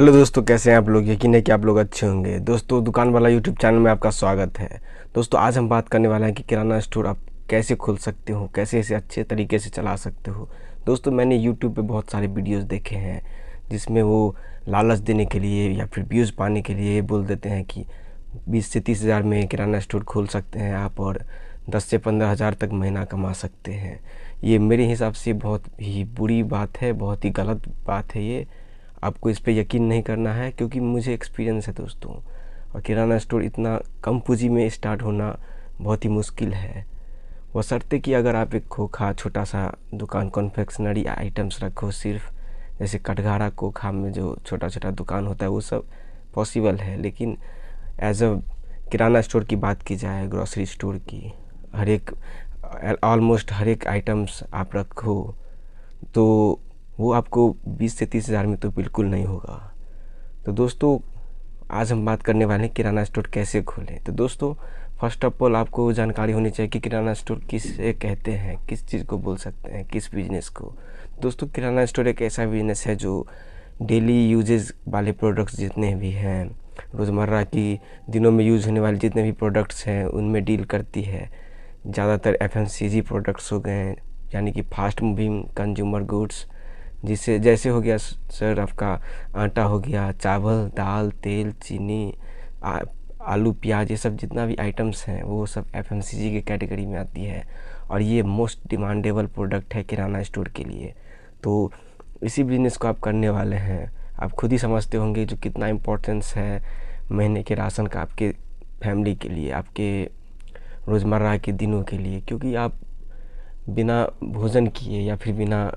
Hello दोस्तों, कैसे हैं आप लोग। यकीन है कि आप लोग अच्छे होंगे। दोस्तों, दुकान वाला यूट्यूब चैनल में आपका स्वागत है। दोस्तों, आज हम बात करने वाले हैं कि किराना स्टोर आप कैसे खोल सकते हो, कैसे इसे अच्छे तरीके से चला सकते हो। दोस्तों, मैंने यूट्यूब पे बहुत सारे वीडियोस देखे हैं जिसमें वो लालच देने के लिए या फिर व्यूज़ पाने के लिए बोल देते हैं कि 20 से 30 हज़ार में किराना स्टोर खोल सकते हैं आप और 10 से 15 हज़ार तक महीना कमा सकते हैं। ये मेरे हिसाब से बहुत ही बुरी बात है, बहुत ही गलत बात है। ये आपको इस पे यकीन नहीं करना है, क्योंकि मुझे एक्सपीरियंस है दोस्तों। और किराना स्टोर इतना कम पूंजी में स्टार्ट होना बहुत ही मुश्किल है। बशर्ते कि अगर आप एक खोखा छोटा सा दुकान कॉन्फेक्शनरी आइटम्स रखो, सिर्फ जैसे कटघारा खोखा में जो छोटा छोटा दुकान होता है वो सब पॉसिबल है। लेकिन एज अ किराना स्टोर की बात की जाए, ग्रॉसरी स्टोर की, हर एक ऑलमोस्ट हर एक आइटम्स आप रखो तो वो आपको 20 से 30 हज़ार में तो बिल्कुल नहीं होगा। तो दोस्तों, आज हम बात करने वाले हैं किराना स्टोर कैसे खोलें। तो दोस्तों, फर्स्ट ऑफ ऑल आपको जानकारी होनी चाहिए कि किराना स्टोर किसे कहते हैं, किस चीज़ को बोल सकते हैं, किस बिजनेस को। दोस्तों, किराना स्टोर एक ऐसा बिजनेस है जो डेली यूजेस वाले प्रोडक्ट्स जितने भी हैं, रोज़मर्रा की दिनों में यूज़ होने वाले जितने भी प्रोडक्ट्स हैं उनमें डील करती है। ज़्यादातर FMCG प्रोडक्ट्स हो गए, यानी कि फास्ट मूविंग कंज्यूमर गुड्स, जिससे जैसे हो गया सर आपका आटा हो गया, चावल, दाल, तेल, चीनी, आलू, प्याज, ये सब जितना भी आइटम्स हैं वो सब FMCG के कैटेगरी में आती है। और ये मोस्ट डिमांडेबल प्रोडक्ट है किराना स्टोर के लिए। तो इसी बिजनेस को आप करने वाले हैं, आप खुद ही समझते होंगे जो कितना इम्पोर्टेंस है महीने के राशन का आपके फैमिली के लिए, आपके रोज़मर्रा के दिनों के लिए। क्योंकि आप बिना भोजन किए या फिर बिना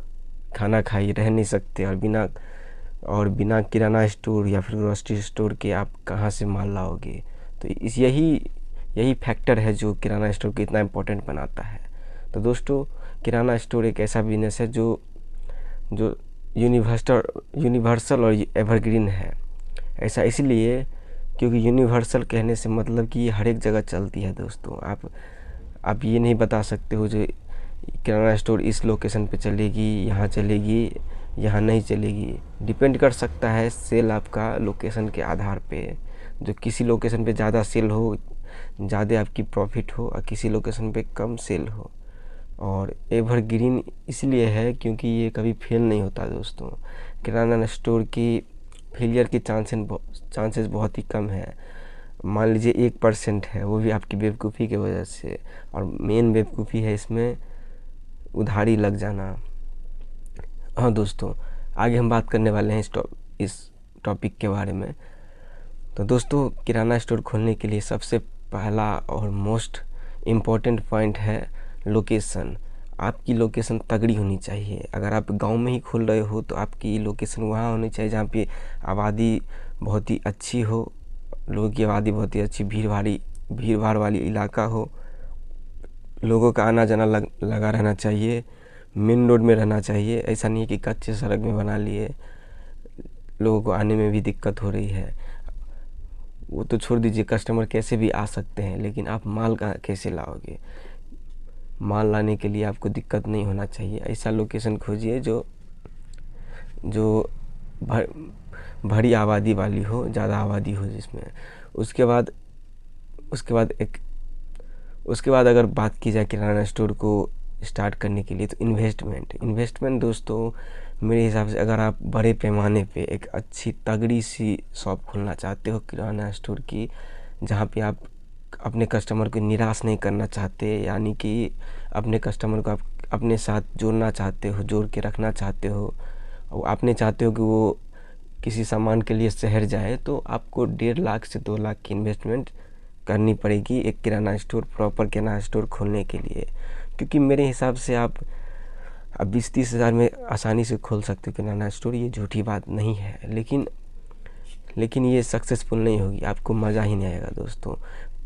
खाना खाए रह नहीं सकते, और बिना किराना स्टोर या फिर ग्रोसरी स्टोर के आप कहाँ से माल लाओगे। तो यही फैक्टर है जो किराना स्टोर को इतना इम्पोर्टेंट बनाता है। तो दोस्तों, किराना स्टोर एक ऐसा बिजनेस है जो जो यूनिवर्सल और एवरग्रीन है। ऐसा इसलिए क्योंकि यूनिवर्सल कहने से मतलब कि ये हर एक जगह चलती है। दोस्तों, आप ये नहीं बता सकते हो जो किराना स्टोर इस लोकेशन पे चलेगी, यहाँ चलेगी, यहाँ नहीं चलेगी। डिपेंड कर सकता है सेल आपका लोकेशन के आधार पे। जो किसी लोकेशन पे ज़्यादा सेल हो, ज़्यादा आपकी प्रॉफिट हो, और किसी लोकेशन पे कम सेल हो। और एवरग्रीन इसलिए है क्योंकि ये कभी फेल नहीं होता। दोस्तों, किराना स्टोर की फेलियर की चांसेस बहुत ही कम है। मान लीजिए 1% है, वो भी आपकी बेवकूफ़ी की वजह से। और मेन बेवकूफ़ी है इसमें उधारी लग जाना। हाँ दोस्तों, आगे हम बात करने वाले हैं इस टॉपिक के बारे में। तो दोस्तों, किराना स्टोर खोलने के लिए सबसे पहला और मोस्ट इम्पॉर्टेंट पॉइंट है लोकेशन। आपकी लोकेशन तगड़ी होनी चाहिए। अगर आप गांव में ही खोल रहे हो तो आपकी लोकेशन वहाँ होनी चाहिए जहाँ पे आबादी बहुत ही अच्छी हो, लोगों की आबादी बहुत ही अच्छी, भीड़ भाड़ वाली इलाका हो, लोगों का आना जाना लगा रहना चाहिए, मेन रोड में रहना चाहिए। ऐसा नहीं है कि कच्चे सड़क में बना लिए, लोगों को आने में भी दिक्कत हो रही है। वो तो छोड़ दीजिए, कस्टमर कैसे भी आ सकते हैं, लेकिन आप माल का कैसे लाओगे। माल लाने के लिए आपको दिक्कत नहीं होना चाहिए। ऐसा लोकेशन खोजिए जो भरी आबादी वाली हो, ज़्यादा आबादी हो जिसमें। उसके बाद अगर बात की जाए किराना स्टोर को स्टार्ट करने के लिए, तो इन्वेस्टमेंट दोस्तों, मेरे हिसाब से अगर आप बड़े पैमाने पे एक अच्छी तगड़ी सी शॉप खोलना चाहते हो किराना स्टोर की, जहाँ पे आप अपने कस्टमर को निराश नहीं करना चाहते, यानी कि अपने कस्टमर को आप अपने साथ जोड़ना चाहते हो, जोड़ के रखना चाहते हो, और आपने चाहते हो कि वो किसी सामान के लिए शहर जाए, तो आपको 1.5 लाख से 2 लाख की इन्वेस्टमेंट करनी पड़ेगी एक किराना स्टोर, प्रॉपर किराना स्टोर खोलने के लिए। क्योंकि मेरे हिसाब से आप 20-30 हज़ार में आसानी से खोल सकते हो किराना स्टोर। ये झूठी बात नहीं है, लेकिन ये सक्सेसफुल नहीं होगी, आपको मज़ा ही नहीं आएगा। दोस्तों,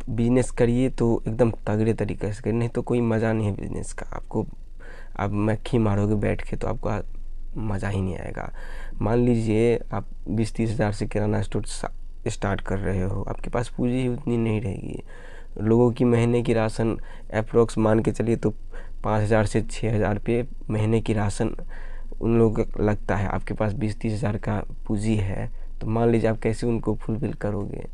बिजनेस करिए तो एकदम तगड़े तरीके से करिए, नहीं तो कोई मज़ा नहीं है बिजनेस का। आप मक्खी मारोगे बैठ के तो आपको मज़ा ही नहीं आएगा। मान लीजिए आप 20-30 हज़ार से किराना स्टोर स्टार्ट कर रहे हो, आपके पास पूंजी ही उतनी नहीं रहेगी। लोगों की महीने की राशन अप्रोक्स मान के चलिए तो 5,000 से 6,000 पे महीने की राशन उन लोगों का लगता है। आपके पास 20-30 हज़ार का पूंजी है तो मान लीजिए आप कैसे उनको फुलफिल करोगे।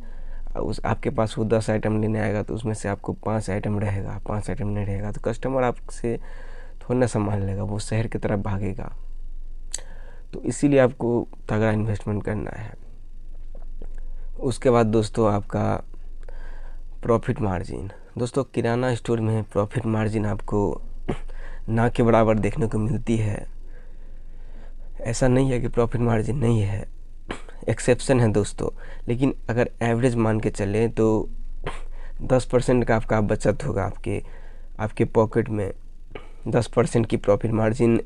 उस आपके पास वो 10 आइटम लेने आएगा तो उसमें से आपको 5 आइटम रहेगा, 5 आइटम नहीं रहेगा तो कस्टमर आपसे थोड़ा ना संभाल लेगा, वो शहर की तरफ भागेगा। तो इसीलिए आपको तगड़ा इन्वेस्टमेंट करना है। उसके बाद दोस्तों आपका प्रॉफिट मार्जिन। दोस्तों किराना स्टोर में प्रॉफिट मार्जिन आपको ना के बराबर देखने को मिलती है। ऐसा नहीं है कि प्रॉफिट मार्जिन नहीं है, एक्सेप्शन है दोस्तों। लेकिन अगर एवरेज मान के चलें तो 10% का आपका बचत होगा आपके पॉकेट में। 10% की प्रॉफिट मार्जिन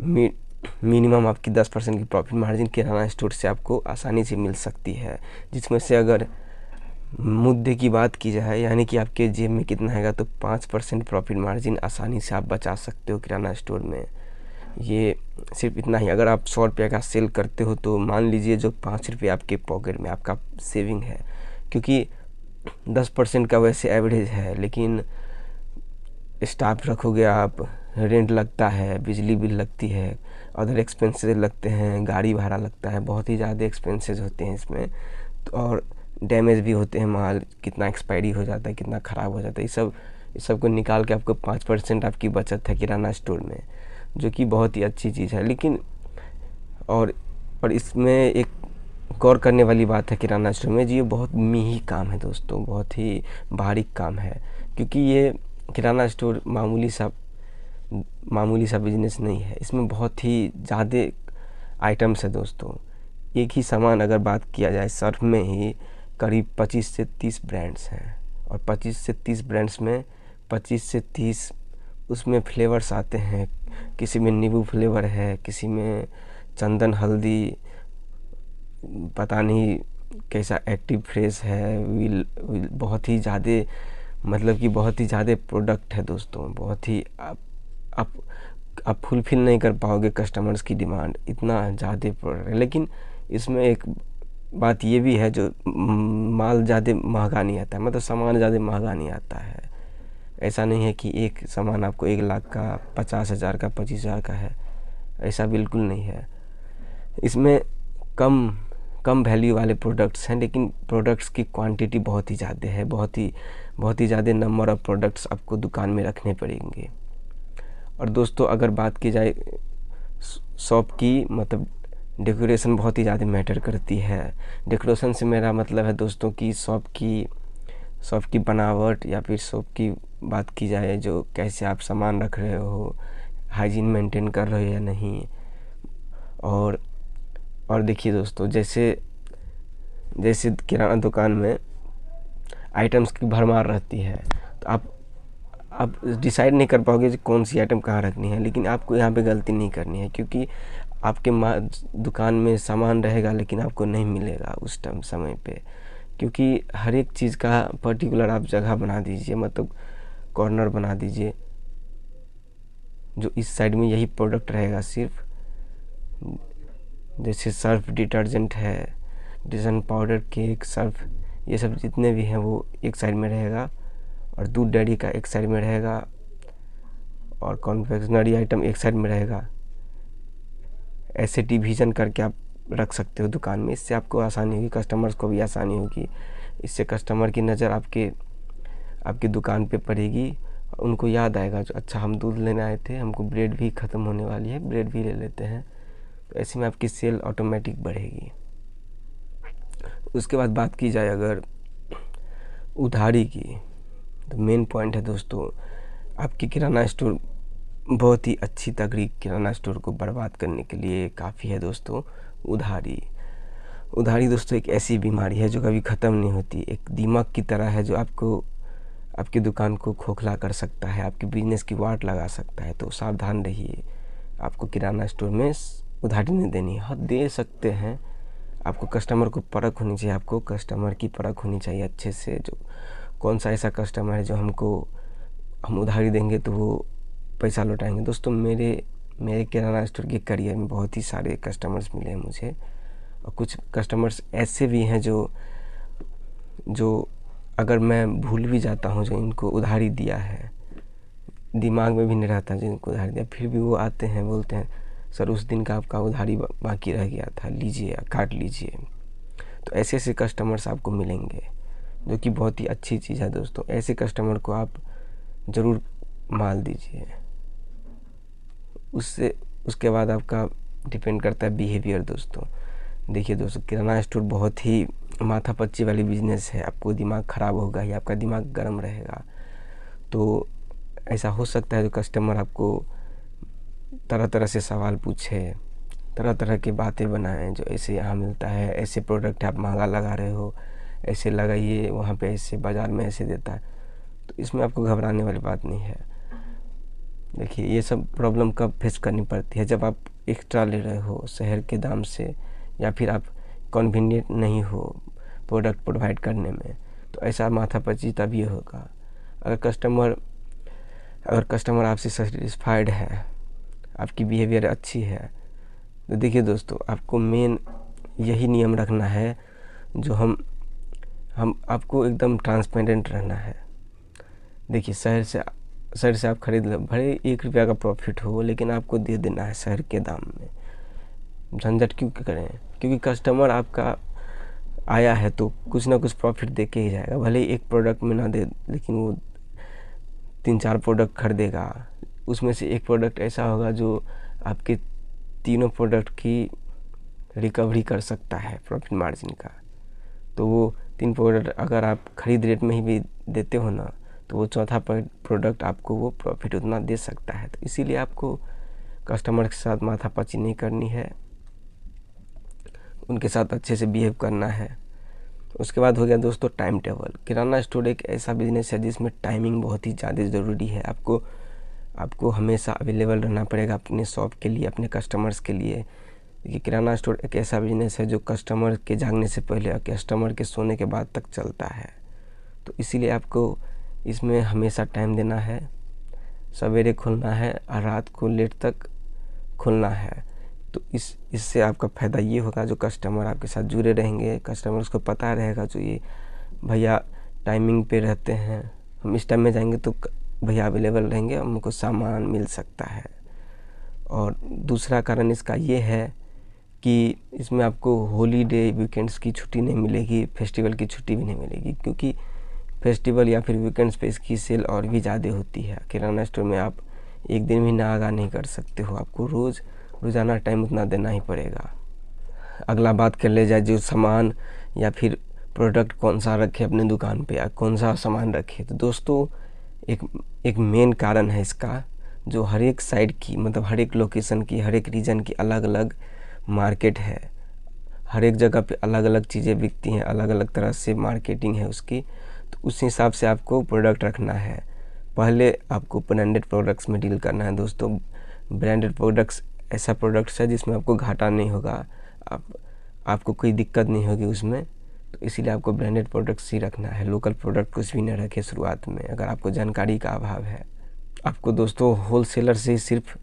मिनिमम आपकी 10% की प्रॉफिट मार्जिन किराना स्टोर से आपको आसानी से मिल सकती है। जिसमें से अगर मुद्दे की बात की जाए यानी कि आपके जेब में कितना आएगा तो 5% प्रॉफिट मार्जिन आसानी से आप बचा सकते हो किराना स्टोर में। ये सिर्फ इतना ही। अगर आप 100 रुपये का सेल करते हो तो मान लीजिए जो 5 रुपये आपके पॉकेट में आपका सेविंग है, क्योंकि 10% का वैसे एवरेज है। लेकिन स्टाफ रखोगे आप, रेंट लगता है, बिजली बिल लगती है, अदर एक्सपेंसेस लगते हैं, गाड़ी भाड़ा लगता है, बहुत ही ज़्यादा एक्सपेंसेस होते हैं इसमें। तो और डैमेज भी होते हैं, माल कितना एक्सपायरी हो जाता है, कितना ख़राब हो जाता है। इस सब को निकाल के आपको 5% आपकी बचत है किराना स्टोर में, जो कि बहुत ही अच्छी चीज़ है। लेकिन और इसमें एक गौर करने वाली बात है किराना स्टोर में जी, ये बहुत मिही काम है दोस्तों, बहुत ही बारीक काम है। क्योंकि ये किराना स्टोर मामूली सा बिजनेस नहीं है, इसमें बहुत ही ज़्यादा आइटम्स है दोस्तों। एक ही सामान अगर बात किया जाए, सर्फ में ही करीब 25 से 30 ब्रांड्स हैं, और 25 से 30 ब्रांड्स में 25 से 30 उसमें फ्लेवर्स आते हैं। किसी में नींबू फ्लेवर है, किसी में चंदन हल्दी, पता नहीं कैसा एक्टिव फ्रेश है, विल बहुत ही ज़्यादा, मतलब कि बहुत ही ज़्यादा प्रोडक्ट है दोस्तों। बहुत ही आप फुलफिल नहीं कर पाओगे कस्टमर्स की डिमांड, इतना ज़्यादा प्रोडक्ट है। लेकिन इसमें एक बात ये भी है, जो माल ज़्यादा महंगा नहीं आता है, मतलब सामान ज़्यादा महंगा नहीं आता है। ऐसा नहीं है कि एक सामान आपको 1 लाख का, 50,000 का, 25,000 का है, ऐसा बिल्कुल नहीं है। इसमें कम वैल्यू वाले प्रोडक्ट्स हैं, लेकिन प्रोडक्ट्स की क्वांटिटी बहुत ही ज़्यादा है। बहुत ही ज़्यादा नंबर ऑफ़ प्रोडक्ट्स आपको दुकान में रखने पड़ेंगे। और दोस्तों अगर बात की जाए शॉप की, मतलब डेकोरेशन बहुत ही ज़्यादा मैटर करती है। डेकोरेशन से मेरा मतलब है दोस्तों कि शॉप की बनावट, या फिर शॉप की बात की जाए जो कैसे आप सामान रख रहे हो, हाइजीन मेंटेन कर रहे हो या नहीं। और देखिए दोस्तों, जैसे किराना दुकान में आइटम्स की भरमार रहती है, तो आप डिसाइड नहीं कर पाओगे कि कौन सी आइटम कहाँ रखनी है। लेकिन आपको यहाँ पे गलती नहीं करनी है, क्योंकि आपके दुकान में सामान रहेगा लेकिन आपको नहीं मिलेगा उस समय पे। क्योंकि हर एक चीज़ का पर्टिकुलर आप जगह बना दीजिए, मतलब कॉर्नर बना दीजिए, जो इस साइड में यही प्रोडक्ट रहेगा सिर्फ। जैसे सर्फ डिटर्जेंट है, डिटर्जेंट पाउडर, केक, सर्फ, ये सब जितने भी हैं वो एक साइड में रहेगा, और दूध डेयरी का एक साइड में रहेगा, और कॉन्फेक्शनरी आइटम एक साइड में रहेगा। ऐसे डिवीज़न करके आप रख सकते हो दुकान में। इससे आपको आसानी होगी, कस्टमर्स को भी आसानी होगी। इससे कस्टमर की नज़र आपकी दुकान पे पड़ेगी, उनको याद आएगा जो अच्छा हम दूध लेने आए थे, हमको ब्रेड भी ख़त्म होने वाली है, ब्रेड भी ले लेते हैं। तो ऐसे में आपकी सेल ऑटोमेटिक बढ़ेगी। उसके बाद बात की जाए अगर उधारी की, तो मेन पॉइंट है दोस्तों, आपकी किराना स्टोर बहुत ही अच्छी तगड़ी किराना स्टोर को बर्बाद करने के लिए काफ़ी है दोस्तों उधारी दोस्तों एक ऐसी बीमारी है जो कभी ख़त्म नहीं होती। एक दिमाग की तरह है जो आपकी दुकान को खोखला कर सकता है, आपके बिजनेस की वाट लगा सकता है। तो सावधान रहिए, आपको किराना स्टोर में उधारी नहीं देनी। हाँ, दे सकते हैं, आपको कस्टमर को परख होनी चाहिए, आपको कस्टमर की परख होनी चाहिए अच्छे से, जो कौन सा ऐसा कस्टमर है जो हम उधारी देंगे तो वो पैसा लौटाएंगे। दोस्तों मेरे किराना स्टोर के करियर में बहुत ही सारे कस्टमर्स मिले हैं मुझे, और कुछ कस्टमर्स ऐसे भी हैं जो अगर मैं भूल भी जाता हूँ जो इनको उधारी दिया है, दिमाग में भी नहीं रहता जो इनको उधारी दिया, फिर भी वो आते हैं, बोलते हैं सर उस दिन का आपका उधारी बाकी रह गया था, लीजिए, काट लीजिए। तो ऐसे ऐसे कस्टमर्स आपको मिलेंगे, जो कि बहुत ही अच्छी चीज़ है दोस्तों। ऐसे कस्टमर को आप ज़रूर माल दीजिए। उसके बाद आपका डिपेंड करता है बिहेवियर दोस्तों। देखिए दोस्तों, किराना स्टोर बहुत ही माथापच्ची वाली बिजनेस है। आपको दिमाग ख़राब होगा ही, आपका दिमाग गर्म रहेगा। तो ऐसा हो सकता है जो कस्टमर आपको तरह तरह से सवाल पूछे, तरह तरह की बातें बनाएं, जो ऐसे यहाँ मिलता है, ऐसे प्रोडक्ट आप महंगा लगा रहे हो, ऐसे लगाइए, वहाँ पे ऐसे बाज़ार में ऐसे देता है। तो इसमें आपको घबराने वाली बात नहीं है। देखिए, ये सब प्रॉब्लम कब फेस करनी पड़ती है, जब आप एक्स्ट्रा ले रहे हो शहर के दाम से, या फिर आप कन्वीनियंट नहीं हो प्रोडक्ट प्रोवाइड करने में। तो ऐसा माथापच्ची तभी होगा। अगर कस्टमर आपसे सेटिस्फाइड है, आपकी बिहेवियर अच्छी है, तो देखिए दोस्तों, आपको मेन यही नियम रखना है, जो हम आपको एकदम ट्रांसपेरेंट रहना है। देखिए, शहर से आप खरीद लो, भले 1 रुपया का प्रॉफिट हो, लेकिन आपको दे देना है शहर के दाम में। झंझट क्यों करें? क्योंकि कस्टमर आपका आया है तो कुछ ना कुछ प्रॉफिट दे के ही जाएगा। भले ही एक प्रोडक्ट में ना दे, लेकिन वो 3-4 प्रोडक्ट खरीदेगा। उसमें से एक प्रोडक्ट ऐसा होगा जो आपके तीनों प्रोडक्ट की रिकवरी कर सकता है प्रॉफिट मार्जिन का। तो वो 3 प्रोडक्ट अगर आप खरीद रेट में ही भी देते हो ना, तो वो चौथा प्रोडक्ट आपको वो प्रॉफिट उतना दे सकता है। तो इसीलिए आपको कस्टमर के साथ माथापच्ची नहीं करनी है, उनके साथ अच्छे से बिहेव करना है। उसके बाद हो गया दोस्तों टाइम टेबल। किराना स्टोर एक ऐसा बिजनेस है जिसमें टाइमिंग बहुत ही ज़्यादा ज़रूरी है। आपको हमेशा अवेलेबल रहना पड़ेगा अपने शॉप के लिए, अपने कस्टमर्स के लिए। देखिए, किराना स्टोर एक ऐसा बिजनेस है जो कस्टमर के जागने से पहले और कस्टमर के सोने के बाद तक चलता है। तो इसीलिए आपको इसमें हमेशा टाइम देना है। सवेरे खुलना है और रात को लेट तक खुलना है। तो इससे आपका फ़ायदा ये होगा, जो कस्टमर आपके साथ जुड़े रहेंगे, कस्टमर्स को पता रहेगा जो ये भैया टाइमिंग पे रहते हैं, हम इस टाइम में जाएंगे तो भैया अवेलेबल रहेंगे, हमको सामान मिल सकता है। और दूसरा कारण इसका ये है कि इसमें आपको हॉलीडे वीकेंड्स की छुट्टी नहीं मिलेगी, फेस्टिवल की छुट्टी भी नहीं मिलेगी, क्योंकि फेस्टिवल या फिर वीकेंड्स पे इसकी सेल और भी ज़्यादा होती है। किराना स्टोर में आप एक दिन भी नागा नहीं कर सकते हो, आपको रोज़ाना टाइम उतना देना ही पड़ेगा। अगला बात कर ले जाए जो सामान या फिर प्रोडक्ट कौन सा रखे अपने दुकान पे, या कौन सा सामान रखे। तो दोस्तों, एक मेन कारण है इसका, जो हर एक साइड की, मतलब हर एक लोकेशन की, हर एक रीजन की अलग अलग मार्केट है। हर एक जगह पे अलग अलग चीज़ें बिकती हैं, अलग अलग तरह से मार्केटिंग है उसकी। तो उस हिसाब से आपको प्रोडक्ट रखना है। पहले आपको ब्रांडेड प्रोडक्ट्स में डील करना है दोस्तों। ब्रांडेड प्रोडक्ट्स ऐसा प्रोडक्ट्स है जिसमें आपको घाटा नहीं होगा, आपको कोई दिक्कत नहीं होगी उसमें। तो इसीलिए आपको ब्रांडेड प्रोडक्ट्स ही रखना है। लोकल प्रोडक्ट कुछ भी न रखें शुरुआत में, अगर आपको जानकारी का अभाव है। आपको दोस्तों होलसेलर से सिर्फ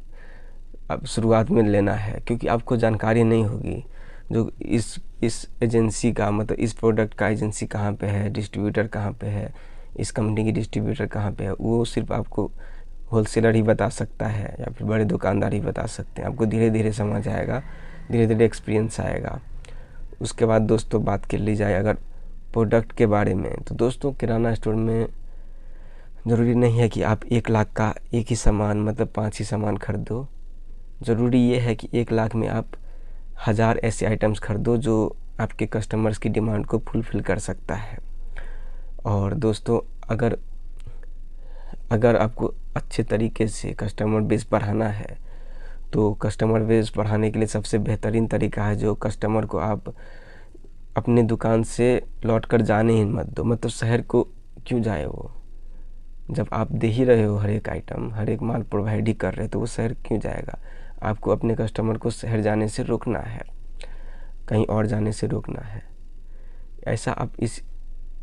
अब शुरुआत में लेना है, क्योंकि आपको जानकारी नहीं होगी जो इस एजेंसी का, मतलब इस प्रोडक्ट का एजेंसी कहाँ पे है, डिस्ट्रीब्यूटर कहाँ पे है, इस कंपनी की डिस्ट्रीब्यूटर कहाँ पे है, वो सिर्फ आपको होलसेलर ही बता सकता है, या फिर बड़े दुकानदार ही बता सकते हैं। आपको धीरे धीरे समझ आएगा, धीरे धीरे एक्सपीरियंस आएगा। उसके बाद दोस्तों बात कर ली जाए अगर प्रोडक्ट के बारे में, तो दोस्तों किराना स्टोर में ज़रूरी नहीं है कि आप 1 लाख का एक ही सामान, मतलब 5 ही सामान खरीदो। ज़रूरी ये है कि 1 लाख में आप 1000 ऐसे आइटम्स खरीदो जो आपके कस्टमर्स की डिमांड को फुलफ़िल कर सकता है। और दोस्तों, अगर आपको अच्छे तरीके से कस्टमर बेस बढ़ाना है, तो कस्टमर बेस बढ़ाने के लिए सबसे बेहतरीन तरीका है जो कस्टमर को आप अपने दुकान से लौट कर जाने ही मत दो। मतलब शहर को क्यों जाए वो, जब आप दे ही रहे हो हर एक आइटम, हर एक माल प्रोवाइड ही कर रहे हो, तो वो शहर क्यों जाएगा। आपको अपने कस्टमर को शहर जाने से रोकना है, कहीं और जाने से रोकना है। ऐसा आप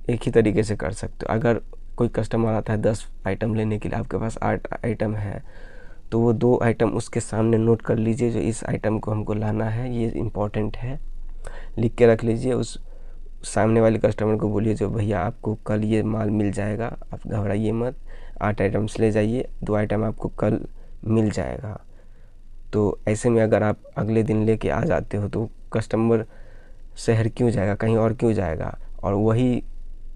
एक ही तरीके से कर सकते हो। अगर कोई कस्टमर आता है 10 आइटम लेने के लिए, आपके पास 8 आइटम है, तो वो 2 आइटम उसके सामने नोट कर लीजिए, जो इस आइटम को हमको लाना है, ये इम्पोर्टेंट है, लिख के रख लीजिए। उस सामने वाले कस्टमर को बोलिए जो भैया आपको कल ये माल मिल जाएगा, आप घबराइए मत, 8 आइटम्स ले जाइए, 2 आइटम आपको कल मिल जाएगा। तो ऐसे में अगर आप अगले दिन लेके आ जाते हो तो कस्टमर शहर क्यों जाएगा, कहीं और क्यों जाएगा, और वही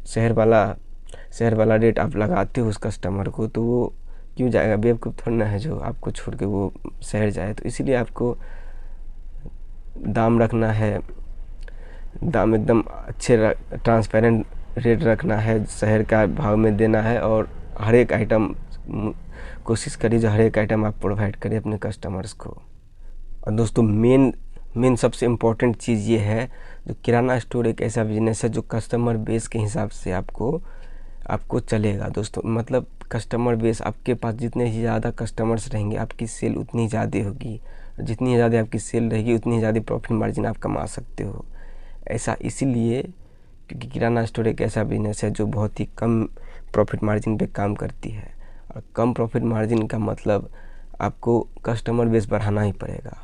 शहर वाला रेट आप लगाते हो उस कस्टमर को, तो वो क्यों जाएगा? बेवकूफ़ थोड़ा ना है जो आपको छोड़ के वो शहर जाए। तो इसीलिए आपको दाम रखना है, दाम एकदम अच्छे ट्रांसपेरेंट रेट रखना है, शहर का भाव में देना है, और हर एक आइटम कोशिश करिए जो हर एक आइटम आप प्रोवाइड करिए अपने कस्टमर्स को। और दोस्तों मेन सबसे इम्पोर्टेंट चीज़ ये है, जो किराना स्टोर एक ऐसा बिजनेस है जो कस्टमर बेस के हिसाब से आपको चलेगा दोस्तों। मतलब कस्टमर बेस, आपके पास जितने ही ज़्यादा कस्टमर्स रहेंगे आपकी सेल उतनी ज़्यादा होगी, जितनी ज़्यादा आपकी सेल रहेगी उतनी ज़्यादा प्रॉफिट मार्जिन आप कमा सकते हो। ऐसा इसीलिए क्योंकि किराना स्टोर एक ऐसा बिजनेस है जो बहुत ही कम प्रॉफिट मार्जिन पे काम करती है, और कम प्रॉफिट मार्जिन का मतलब आपको कस्टमर बेस बढ़ाना ही पड़ेगा।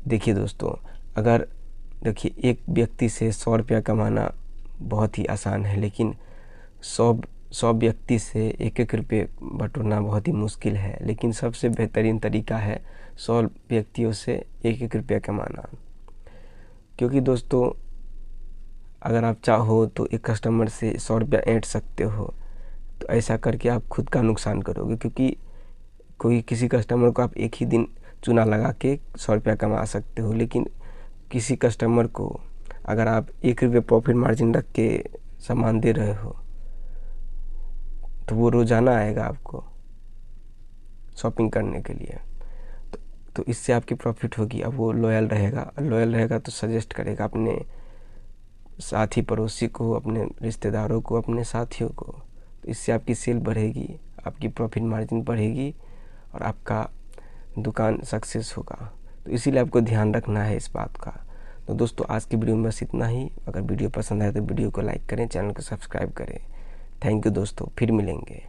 देखिए दोस्तों, अगर देखिए एक व्यक्ति से 100 रुपया कमाना बहुत ही आसान है, लेकिन 100 व्यक्ति से 1-1 रुपये बटोरना बहुत ही मुश्किल है। लेकिन सबसे बेहतरीन तरीका है 100 व्यक्तियों से 1-1 रुपया कमाना। क्योंकि दोस्तों अगर आप चाहो तो एक कस्टमर से 100 रुपया ऐंठ सकते हो, तो ऐसा करके आप खुद का नुकसान करोगे। क्योंकि किसी कस्टमर को आप एक ही दिन चूना लगा के 100 रुपया कमा सकते हो, लेकिन किसी कस्टमर को अगर आप 1 रुपये प्रॉफिट मार्जिन रख के सामान दे रहे हो, तो वो रोज़ाना आएगा आपको शॉपिंग करने के लिए। तो इससे आपकी प्रॉफिट होगी। अब वो लॉयल रहेगा तो सजेस्ट करेगा अपने साथी पड़ोसी को, अपने रिश्तेदारों को, अपने साथियों को। तो इससे आपकी सेल बढ़ेगी, आपकी प्रॉफिट मार्जिन बढ़ेगी, और आपका दुकान सक्सेस होगा। तो इसीलिए आपको ध्यान रखना है इस बात का। तो दोस्तों आज की वीडियो में बस इतना ही। अगर वीडियो पसंद आए तो वीडियो को लाइक करें, चैनल को सब्सक्राइब करें। थैंक यू दोस्तों, फिर मिलेंगे।